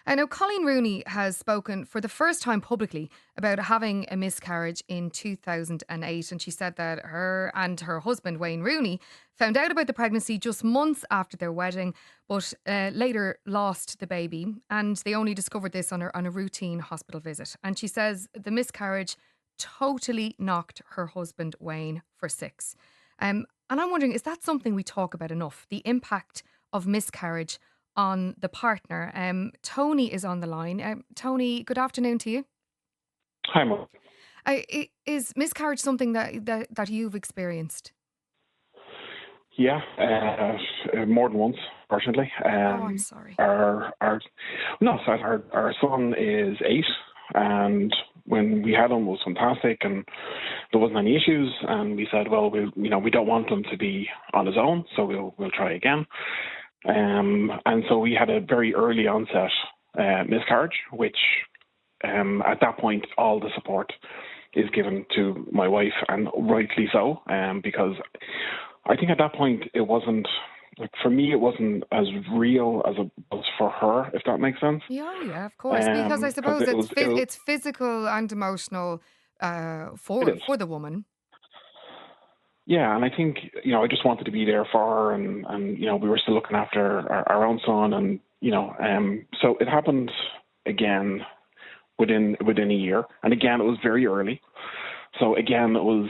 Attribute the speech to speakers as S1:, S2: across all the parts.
S1: I know Coleen Rooney has spoken for the first time publicly about having a miscarriage in 2008. And she said that her and her husband, Wayne Rooney, found out about the pregnancy just months after their wedding, but later lost the baby. And they only discovered this on a routine hospital visit. And she says the miscarriage totally knocked her husband, Wayne, for six. And I'm wondering, is that something we talk about enough? The impact of miscarriage on the partner. Tony is on the line. Tony, good afternoon to you.
S2: Hi, Mark.
S1: Is miscarriage something that you've experienced?
S2: Yeah, more than once, fortunately.
S1: I'm sorry.
S2: Our son is 8, and when we had him, it was fantastic, and there wasn't any issues. And we said, well, we don't want him to be on his own, so we'll try again. And so we had a very early onset miscarriage, which at that point all the support is given to my wife, and rightly so, because I think at that point it wasn't, like, for me, it wasn't as real as it was for her, if that makes sense.
S1: Yeah, of course. Because I suppose it's physical and emotional for the woman.
S2: Yeah, and I think, I just wanted to be there for her, and we were still looking after our own son, and, so it happened again within a year. And again, it was very early. So again, it was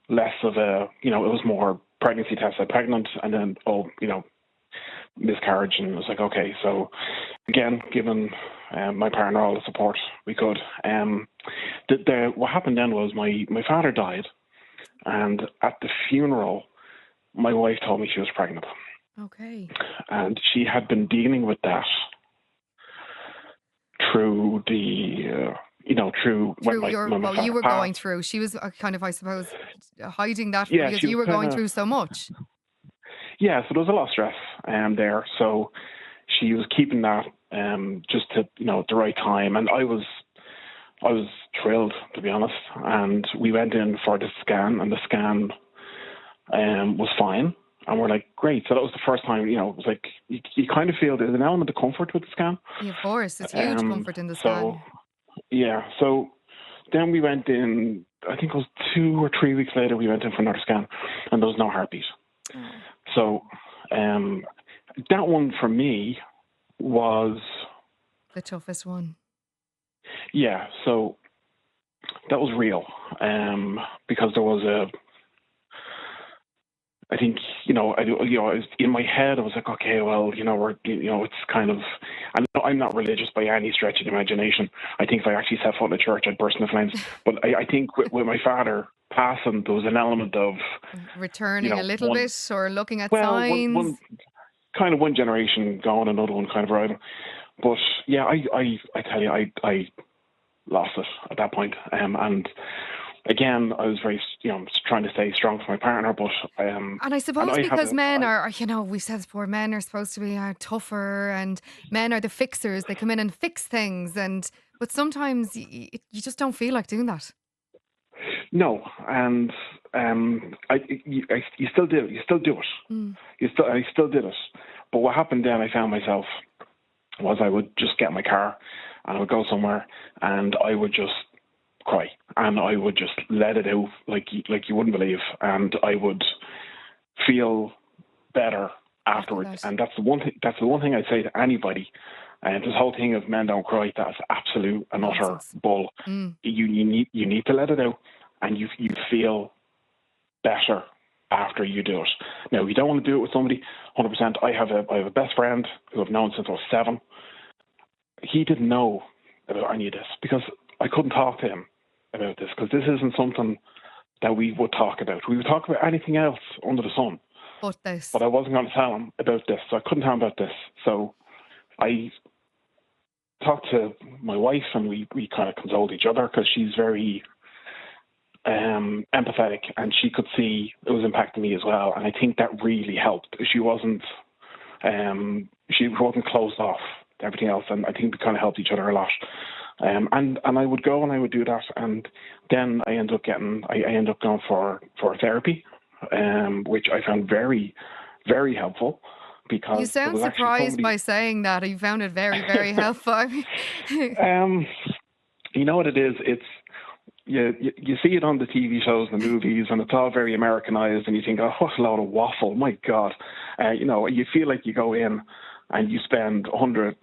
S2: less of a, it was more pregnancy test, pregnant, and then, miscarriage. And it was like, okay, so again, given my partner all the support we could. What happened then was my father died. And at the funeral, my wife told me she was pregnant.
S1: Okay.
S2: And she had been dealing with that through the,
S1: you were going through. She was kind of, I suppose, hiding that because you were going through so much.
S2: Yeah, so there was a lot of stress there. So she was keeping that just to, at the right time. And I was thrilled, to be honest, and we went in for the scan, and the scan was fine, and we're like, great. So that was the first time, it was like, you kind of feel there's an element of comfort with the scan.
S1: Yeah, of course, it's huge comfort in the scan.
S2: So then we went in, I think it was 2 or 3 weeks later, we went in for another scan, and there was no heartbeat. Oh. So that one for me was
S1: the toughest one.
S2: Yeah, so that was real, because there was I think, in my head, I was like, okay, well, it's kind of, I'm not religious by any stretch of the imagination. I think if I actually set foot in a church, I'd burst into flames. But I think with my father passing, there was an element of
S1: returning a little bit, or looking at signs.
S2: One generation gone, another one kind of arriving. But yeah, I tell you, I lost it at that point. And again, I was very, trying to stay strong for my partner. But
S1: and I suppose because men are, we said before, men are supposed to be tougher, and men are the fixers. They come in and fix things, but sometimes you just don't feel like doing that.
S2: No, and you still do. You still do it. I still did it. But what happened then, I found myself, was I would just get in my car and I would go somewhere and I would just cry, and I would just let it out like you wouldn't believe, and I would feel better afterwards. And that's the one thing I'd say to anybody. And this whole thing of men don't cry, that's absolute and utter bull. You need to let it out, and you feel better after you do it. Now, you don't want to do it with somebody 100%. I have a best friend who I've known since I was 7. He didn't know about any of this because I couldn't talk to him about this, because this isn't something that we would talk about. We would talk about anything else under the sun. But I wasn't going to tell him about this, so I couldn't tell him about this. So I talked to my wife, and we kind of consoled each other, because she's very empathetic, and she could see it was impacting me as well. And I think that really helped. She wasn't closed off to everything else, and I think we kind of helped each other a lot. And I would go and I would do that, and then I ended up going for therapy, which I found very, very helpful.
S1: You
S2: because there
S1: sound
S2: was actually
S1: surprised
S2: somebody.
S1: by saying that. You found it very, very helpful.
S2: You know what it is? It's you see it on the TV shows, the movies, and it's all very Americanized, and you think, oh, what a load of waffle! My God, you feel like you go in and you spend €100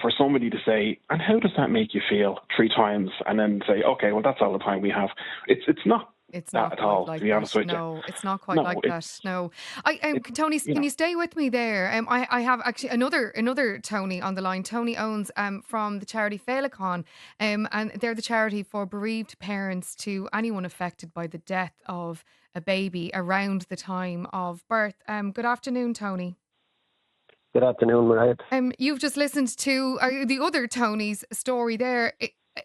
S2: for somebody to say, and how does that make you feel 3 times, and then say, okay, well that's all the time we have. It's not
S1: It's
S2: that
S1: not
S2: at
S1: quite
S2: all, to
S1: like
S2: be
S1: that.
S2: honest with you.
S1: No, it's not quite
S2: No,
S1: like that. No, Tony,
S2: you
S1: can
S2: know.
S1: you stay with me there? I have actually another Tony on the line. Tony Owens, from the charity Féileacáin, and they're the charity for bereaved parents to anyone affected by the death of a baby around the time of birth. Good afternoon, Tony.
S3: Good afternoon, Mairead.
S1: You've just listened to the other Tony's story there.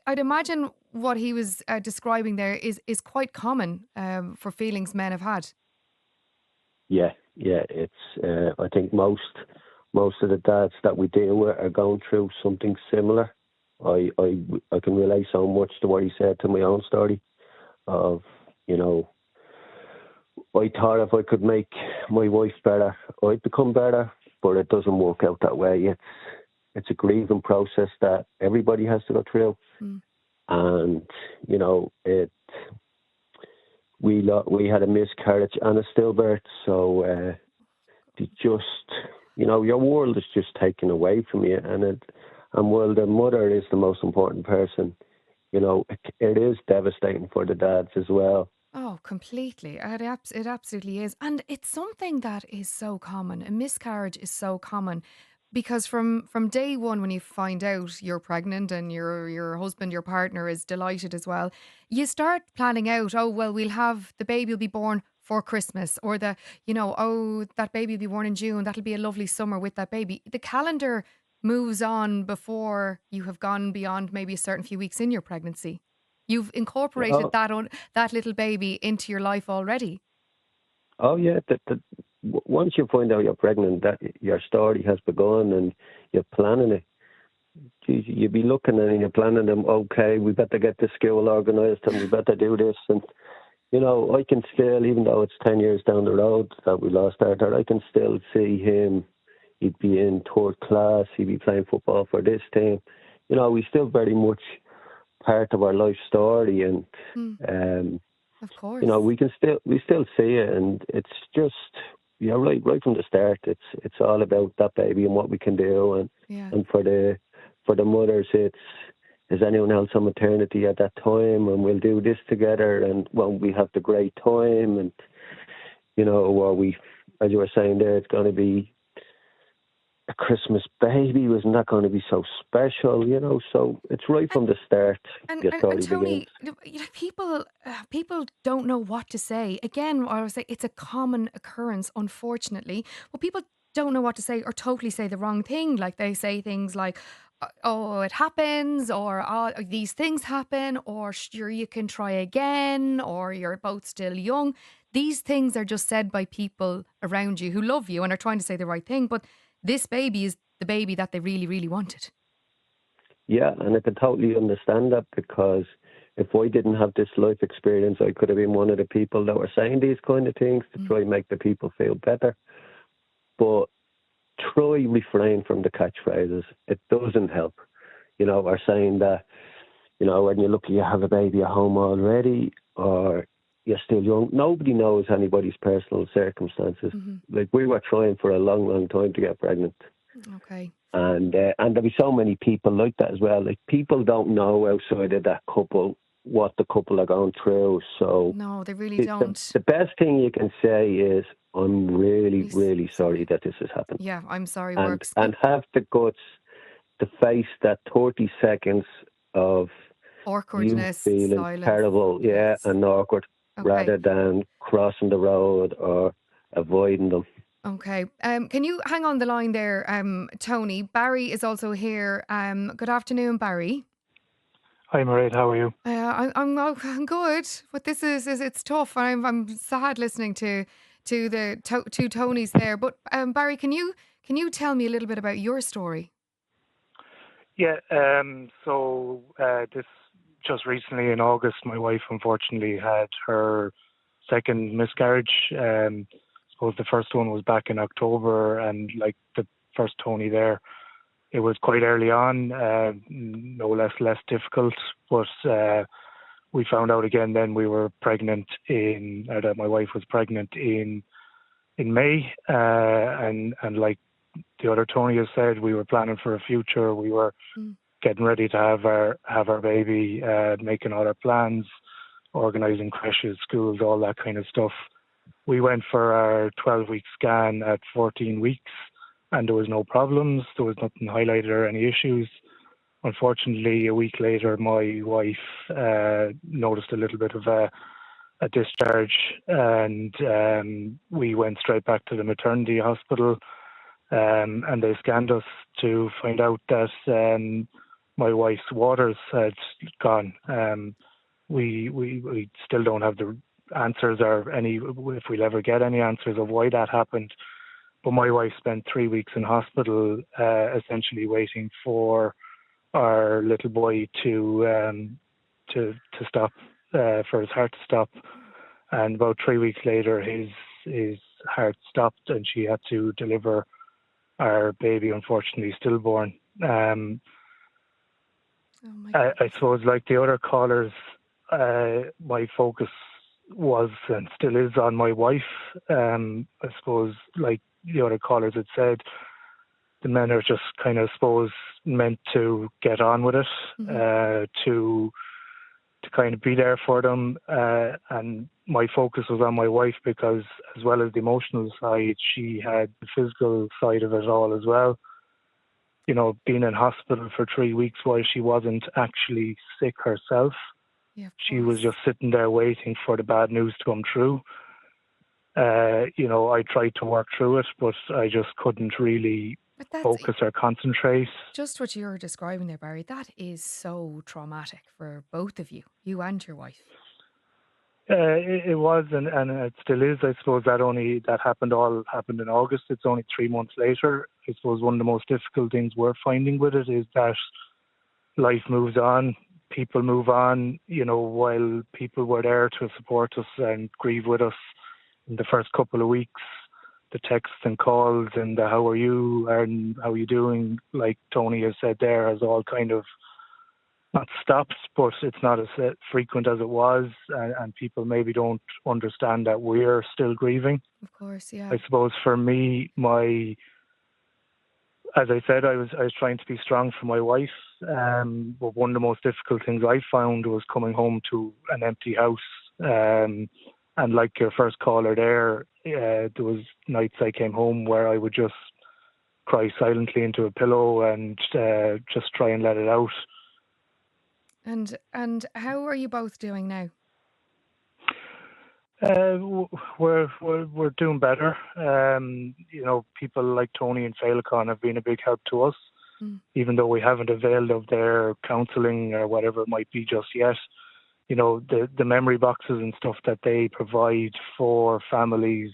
S1: I'd imagine what he was describing there is quite common for feelings men have had.
S3: Yeah. It's. I think most of the dads that we deal with are going through something similar. I can relate so much to what he said to my own story. Of I thought if I could make my wife better, I'd become better, but it doesn't work out that way. It's a grieving process that everybody has to go through.
S1: Mm.
S3: And we had a miscarriage and a stillbirth, so your world is just taken away from you, and while the mother is the most important person, it is devastating for the dads as well.
S1: Oh, completely. It absolutely is. And it's something that is so common. A miscarriage is so common because from day one, when you find out you're pregnant and your husband, your partner is delighted as well, you start planning out, oh, well, the baby will be born for Christmas, or oh, that baby will be born in June. That'll be a lovely summer with that baby. The calendar moves on before you have gone beyond maybe a certain few weeks in your pregnancy. You've incorporated
S3: Oh,
S1: that little baby into your life already.
S3: oh yeah. Once you find out you're pregnant, that your story has begun, and you're planning it. Geez, you'd be looking at it and you're planning them. Okay, we better get this school organised, and we better do this. And I can still, even though it's 10 years down the road that we lost our dad, I can still see him. He'd be in third class. He'd be playing football for this team. He's still very much part of our life story, and
S1: of course,
S3: we still see it, and it's just right from the start. It's all about that baby and what we can do, and for the mothers, it's, is anyone else on maternity at that time, and we'll do this together, and we have the great time, and or we, as you were saying there, it's going to be a Christmas baby. Wasn't that going to be so special? So it's right from the start.
S1: And
S3: Your story
S1: Tony,
S3: begins.
S1: people don't know what to say. Again, I would say it's a common occurrence, unfortunately. Well, people don't know what to say, or totally say the wrong thing. Like they say things like, "Oh, it happens," or "Oh, these things happen," or "Sure, you can try again," or "You're both still young." These things are just said by people around you who love you and are trying to say the right thing. But this baby is the baby that they really, really wanted.
S3: Yeah, and I can totally understand that, because if I didn't have this life experience, I could have been one of the people that were saying these kind of things to try and make the people feel better. But try refrain from the catchphrases. It doesn't help. Or saying that, when you're lucky you have a baby at home already, or you're still young. Nobody knows anybody's personal circumstances.
S1: Mm-hmm.
S3: Like, we were trying for a long, long time to get pregnant.
S1: Okay.
S3: And there'll be so many people like that as well. Like, people don't know outside of that couple what the couple are going through. So
S1: no, they really don't.
S3: The best thing you can say is, I'm really, really sorry that this has happened.
S1: Yeah, I'm sorry.
S3: And have the guts to face that 30 seconds of
S1: awkwardness,
S3: you feeling
S1: silence.
S3: terrible,
S1: Yes.
S3: and awkward, rather than crossing the road or avoiding them.
S1: Okay. Can you hang on the line there, Tony? Barry is also here. Good afternoon, Barry.
S4: Hi, Mairead. How are you?
S1: I'm good, but this is it's tough. I'm sad listening to the two Tonys there. But Barry, can you tell me a little bit about your story?
S4: Yeah. So this just recently in August, my wife unfortunately had her second miscarriage. suppose the first one was back in October, and like the first Tony there, it was quite early on, no less difficult, but we found out again then we were pregnant that my wife was pregnant in May, and like the other Tony has said, we were planning for a future. We were getting ready to have our baby, making all our plans, organising creches, schools, all that kind of stuff. We went for our 12-week scan at 14 weeks, and there was no problems. There was nothing highlighted or any issues. Unfortunately, a week later, my wife noticed a little bit of a discharge, and we went straight back to the maternity hospital, and they scanned us to find out that my wife's waters had gone. We still don't have the answers or if we'll ever get any answers of why that happened. But my wife spent 3 weeks in hospital, essentially waiting for our little boy to stop, for his heart to stop. And about 3 weeks later, his heart stopped, and she had to deliver our baby, unfortunately stillborn. I suppose, like the other callers, my focus was and still is on my wife. I suppose, like the other callers had said, the men are just kind of, suppose, meant to get on with it, to kind of be there for them. And my focus was on my wife because, as well as the emotional side, she had the physical side of it all as well. You know, being in hospital for 3 weeks while she wasn't actually sick herself.
S1: Yeah,
S4: she was just sitting there waiting for the bad news to come through. You know, I tried to work through it, but I just couldn't really focus or concentrate.
S1: Just what you're describing there, Barry, that is so traumatic for both of you, you and your wife.
S4: It was, and it still is. I suppose that happened in August. It's only 3 months later. I suppose one of the most difficult things we're finding with it is that life moves on, people move on. You know, while people were there to support us and grieve with us in the first couple of weeks, the texts and calls and the how are you and how are you doing, like Tony has said there, has all kind of not stopped, but it's not as frequent as it was, and people maybe don't understand that we're still grieving.
S1: Of course, yeah.
S4: I suppose for me, as I said, I was trying to be strong for my wife, but one of the most difficult things I found was coming home to an empty house. And like your first caller there, there was nights I came home where I would just cry silently into a pillow and just try and let it out.
S1: And how are you both doing now?
S4: We're doing better. You know, people like Tony and Féileacáin have been a big help to us, even though we haven't availed of their counselling or whatever it might be just yet. You know, the memory boxes and stuff that they provide for families,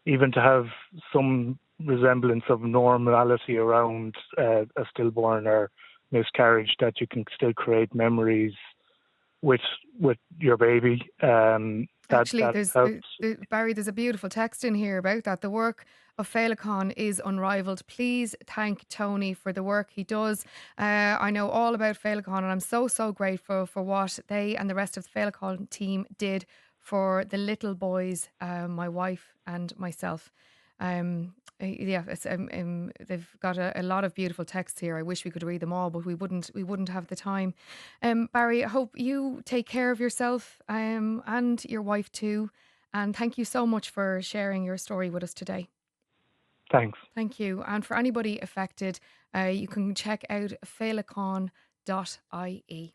S4: even to have some resemblance of normality around a stillborn or miscarriage, that you can still create memories with your baby.
S1: Actually, Barry, there's a beautiful text in here about that. The work of Féileacáin is unrivaled. Please thank Tony for the work he does. I know all about Féileacáin, and I'm so grateful for what they and the rest of the Féileacáin team did for the little boys, my wife and myself. Yeah, it's, they've got a lot of beautiful texts here. I wish we could read them all, but we wouldn't have the time. Barry, I hope you take care of yourself and your wife too. And thank you so much for sharing your story with us today.
S4: Thanks.
S1: Thank you. And for anybody affected, you can check out feileacain.ie.